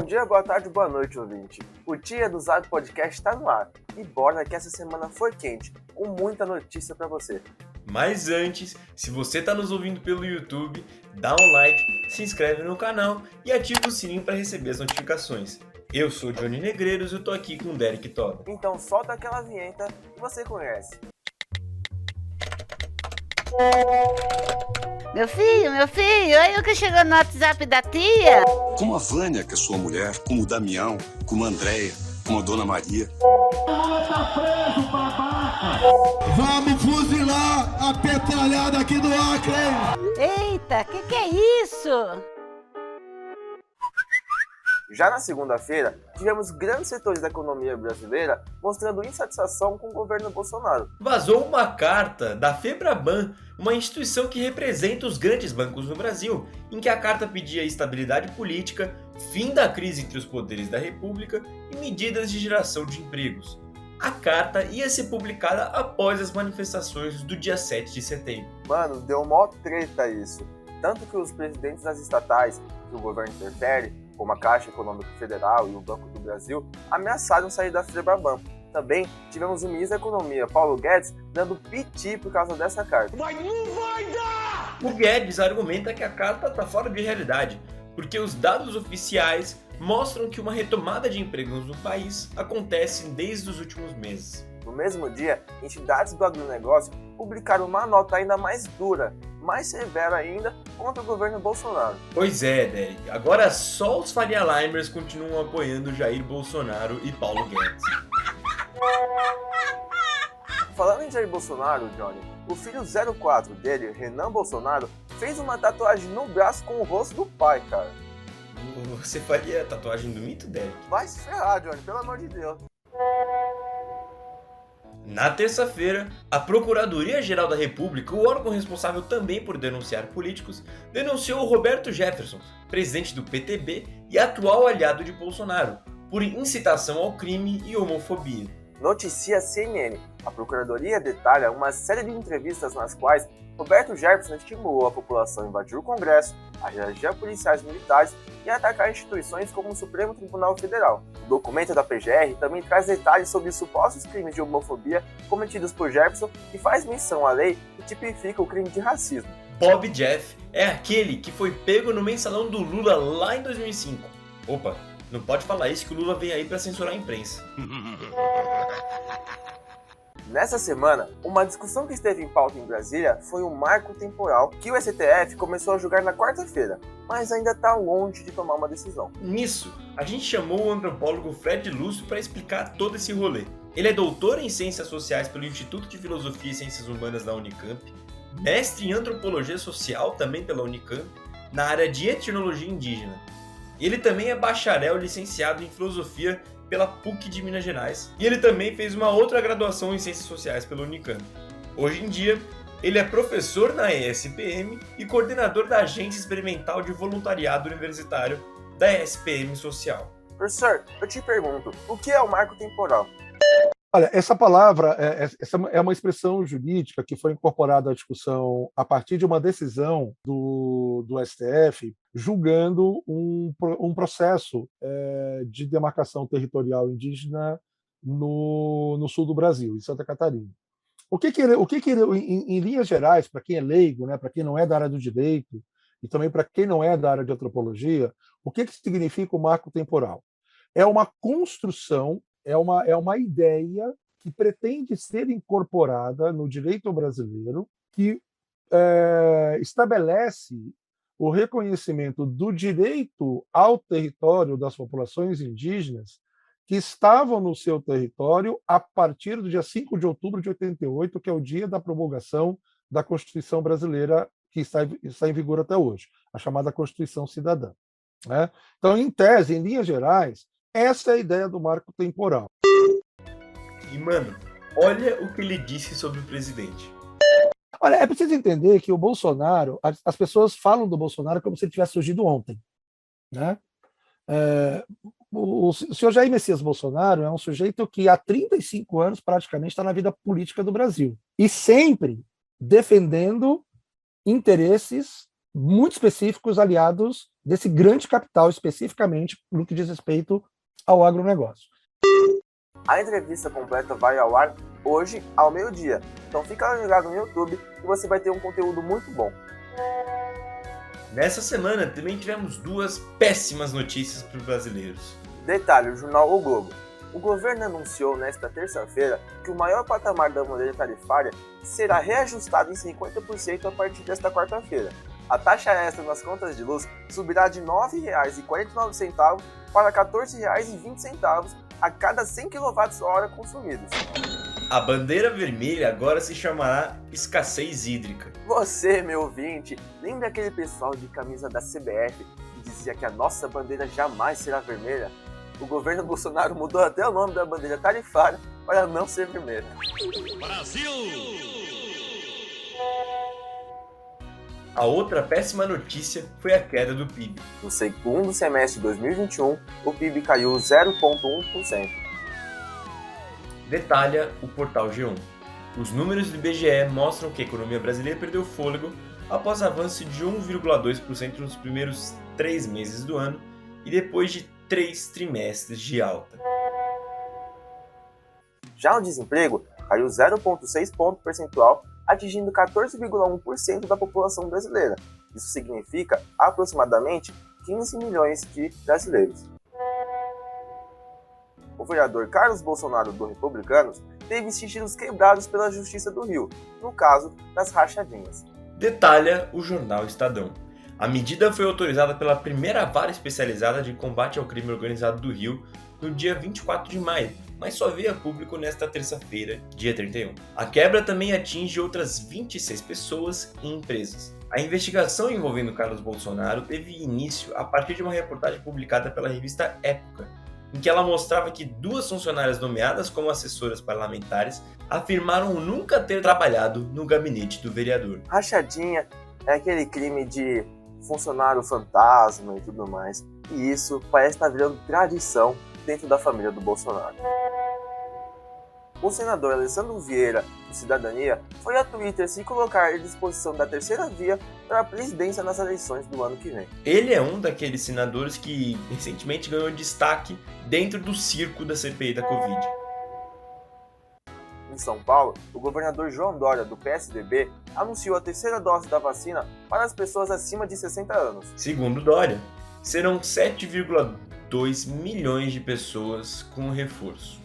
dia, boa tarde, boa noite, ouvinte. O Tia do Zap Podcast está no ar. E bora que essa semana foi quente, com muita notícia para você. Mas antes, se você está nos ouvindo pelo YouTube, dá um like, se inscreve no canal e ativa o sininho para receber as notificações. Eu sou Johnny Negreiros e eu tô aqui com o Derek Toda. Então solta aquela vinheta que você conhece. Meu filho, olha o que chegou no WhatsApp da tia. Como a Vânia, que é sua mulher, como o Damião, como a Andréia, como a Dona Maria. Tá preso, babaca! Vamos fuzilar a petralhada aqui do Acre! Eita, que é isso? Já na segunda-feira, tivemos grandes setores da economia brasileira mostrando insatisfação com o governo Bolsonaro. Vazou uma carta da Febraban, uma instituição que representa os grandes bancos no Brasil, em que a carta pedia estabilidade política, fim da crise entre os poderes da República e medidas de geração de empregos. A carta ia ser publicada após as manifestações do dia 7 de setembro. Mano, deu mó treta isso. Tanto que os presidentes das estatais que o governo interfere, como a Caixa Econômica Federal e o Banco do Brasil, ameaçaram sair da Febraban. Também tivemos o ministro da Economia, Paulo Guedes, dando piti por causa dessa carta. Mas não vai dar! O Guedes argumenta que a carta está fora de realidade, porque os dados oficiais mostram que uma retomada de empregos no país acontece desde os últimos meses. No mesmo dia, entidades do agronegócio publicaram uma nota ainda mais dura, mais severa ainda, contra o governo Bolsonaro. Pois é, Derek. Agora só os Faria Limers continuam apoiando Jair Bolsonaro e Paulo Guedes. Falando em Jair Bolsonaro, Johnny, o filho 04 dele, Renan Bolsonaro, fez uma tatuagem no braço com o rosto do pai, cara. Você faria tatuagem do mito, Derek? Vai se ferrar, Johnny, pelo amor de Deus. Na terça-feira, a Procuradoria-Geral da República, o órgão responsável também por denunciar políticos, denunciou Roberto Jefferson, presidente do PTB e atual aliado de Bolsonaro, por incitação ao crime e homofobia. Noticia CNN. A Procuradoria detalha uma série de entrevistas nas quais Roberto Jefferson estimulou a população a invadir o Congresso, a reagir a policiais militares e a atacar instituições como o Supremo Tribunal Federal. O documento da PGR também traz detalhes sobre os supostos crimes de homofobia cometidos por Jefferson e faz menção à lei que tipifica o crime de racismo. Bob Jeff é aquele que foi pego no mensalão do Lula lá em 2005. Opa, não pode falar isso que o Lula vem aí para censurar a imprensa. Nessa semana, uma discussão que esteve em pauta em Brasília foi o marco temporal que o STF começou a julgar na quarta-feira, mas ainda está longe de tomar uma decisão. Nisso, a gente chamou o antropólogo Fred Lúcio para explicar todo esse rolê. Ele é doutor em Ciências Sociais pelo Instituto de Filosofia e Ciências Humanas da Unicamp, mestre em Antropologia Social também pela Unicamp, na área de Etnologia Indígena. Ele também é bacharel licenciado em Filosofia pela PUC de Minas Gerais, e ele também fez uma outra graduação em Ciências Sociais pela Unicamp. Hoje em dia, ele é professor na ESPM e coordenador da Agência Experimental de Voluntariado Universitário da ESPM Social. Professor, eu te pergunto, o que é o marco temporal? Olha, essa palavra essa é uma expressão jurídica que foi incorporada à discussão a partir de uma decisão do STF julgando um processo de demarcação territorial indígena no sul do Brasil, em Santa Catarina. Em linhas gerais, para quem é leigo, né, para quem não é da área do direito e também para quem não é da área de antropologia, o que significa o marco temporal? É uma construção, é uma ideia que pretende ser incorporada no direito brasileiro, que estabelece o reconhecimento do direito ao território das populações indígenas que estavam no seu território a partir do dia 5 de outubro de 88, que é o dia da promulgação da Constituição brasileira, que está em vigor até hoje, a chamada Constituição Cidadã. Né? Então, em tese, em linhas gerais, essa é a ideia do marco temporal. E, mano, olha o que ele disse sobre o presidente. Olha, é preciso entender que o Bolsonaro, as pessoas falam do Bolsonaro como se ele tivesse surgido ontem. Né? O senhor Jair Messias Bolsonaro é um sujeito que há 35 anos praticamente está na vida política do Brasil. E sempre defendendo interesses muito específicos aliados desse grande capital, especificamente no que diz respeito ao agronegócio. A entrevista completa vai ao ar hoje ao meio-dia, então fica ligado no YouTube que você vai ter um conteúdo muito bom. Nessa semana também tivemos duas péssimas notícias para os brasileiros. Detalhe, o jornal O Globo. O governo anunciou nesta terça-feira que o maior patamar da bandeira tarifária será reajustado em 50% a partir desta quarta-feira. A taxa extra nas contas de luz subirá de R$ 9,49 para R$ 14,20 a cada 100 kWh consumidos. A bandeira vermelha agora se chamará escassez hídrica. Você, meu ouvinte, lembra aquele pessoal de camisa da CBF que dizia que a nossa bandeira jamais será vermelha? O governo Bolsonaro mudou até o nome da bandeira tarifária para não ser vermelha. Brasil! A outra péssima notícia foi a queda do PIB. No segundo semestre de 2021, o PIB caiu 0,1%. Detalha o portal G1. Os números do IBGE mostram que a economia brasileira perdeu fôlego após avanço de 1,2% nos primeiros 3 meses do ano e depois de 3 trimestres de alta. Já o desemprego caiu 0,6 ponto percentual, atingindo 14,1% da população brasileira. Isso significa aproximadamente 15 milhões de brasileiros. O vereador Carlos Bolsonaro, do Republicanos, teve sigilos quebrados pela Justiça do Rio, no caso das rachadinhas. Detalha o jornal Estadão. A medida foi autorizada pela primeira vara especializada de combate ao crime organizado do Rio no dia 24 de maio, mas só veio a público nesta terça-feira, dia 31. A quebra também atinge outras 26 pessoas e empresas. A investigação envolvendo Carlos Bolsonaro teve início a partir de uma reportagem publicada pela revista Época, em que ela mostrava que 2 funcionárias nomeadas como assessoras parlamentares afirmaram nunca ter trabalhado no gabinete do vereador. Rachadinha é aquele crime de funcionário fantasma e tudo mais, e isso parece estar virando tradição dentro da família do Bolsonaro. O senador Alessandro Vieira, do Cidadania, foi a Twitter se colocar à disposição da terceira via para a presidência nas eleições do ano que vem. Ele é um daqueles senadores que recentemente ganhou destaque dentro do circo da CPI da Covid. Em São Paulo, o governador João Dória, do PSDB, anunciou a terceira dose da vacina para as pessoas acima de 60 anos. Segundo Dória, serão 7,2 milhões de pessoas com o reforço.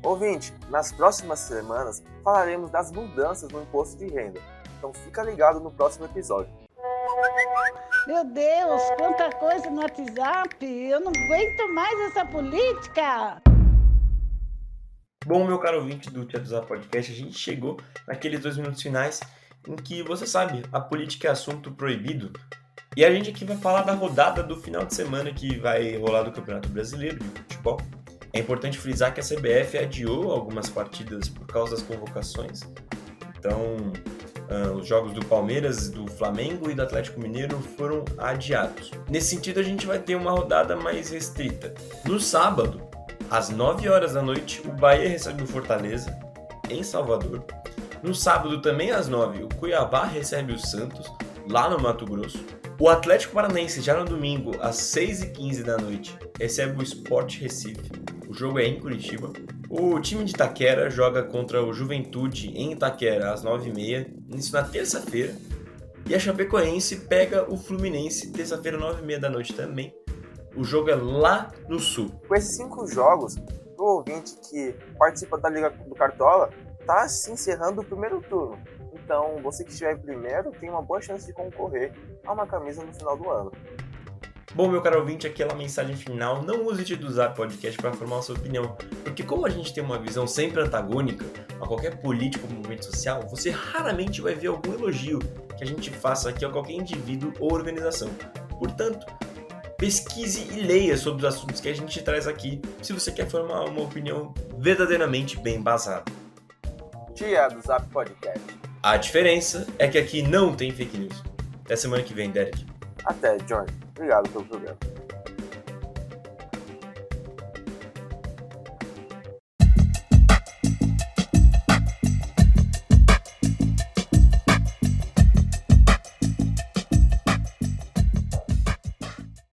Ouvinte, nas próximas semanas falaremos das mudanças no imposto de renda, então fica ligado no próximo episódio. Meu Deus, quanta coisa no WhatsApp! Eu não aguento mais essa política! Bom, meu caro ouvinte do Tia do Zap Podcast, a gente chegou naqueles 2 minutos finais em que, você sabe, a política é assunto proibido. E a gente aqui vai falar da rodada do final de semana que vai rolar do Campeonato Brasileiro de Futebol. É importante frisar que a CBF adiou algumas partidas por causa das convocações. Então, os jogos do Palmeiras, do Flamengo e do Atlético Mineiro foram adiados. Nesse sentido, a gente vai ter uma rodada mais restrita. No sábado, às 9 horas da noite, o Bahia recebe o Fortaleza, em Salvador. No sábado, também às 9, o Cuiabá recebe o Santos, lá no Mato Grosso. O Atlético Paranaense, já no domingo, às 6h15 da noite, recebe o Sport Recife. O jogo é em Curitiba. O time de Itaquera joga contra o Juventude em Itaquera às 9h30, isso na terça-feira. E a Chapecoense pega o Fluminense, terça-feira, 9h30 da noite também. O jogo é lá no Sul. Com esses 5 jogos, o ouvinte que participa da Liga do Cartola está se encerrando o primeiro turno. Então, você que estiver em primeiro tem uma boa chance de concorrer a uma camisa no final do ano. Bom, meu caro ouvinte, aquela mensagem final, não use o Tia do Zap Podcast para formar a sua opinião, porque como a gente tem uma visão sempre antagônica a qualquer político ou movimento social, você raramente vai ver algum elogio que a gente faça aqui a qualquer indivíduo ou organização. Portanto, pesquise e leia sobre os assuntos que a gente traz aqui, se você quer formar uma opinião verdadeiramente bem embasada. Tia do Zap Podcast. A diferença é que aqui não tem fake news. Até semana que vem, Derek. Até, John. Obrigado pelo programa.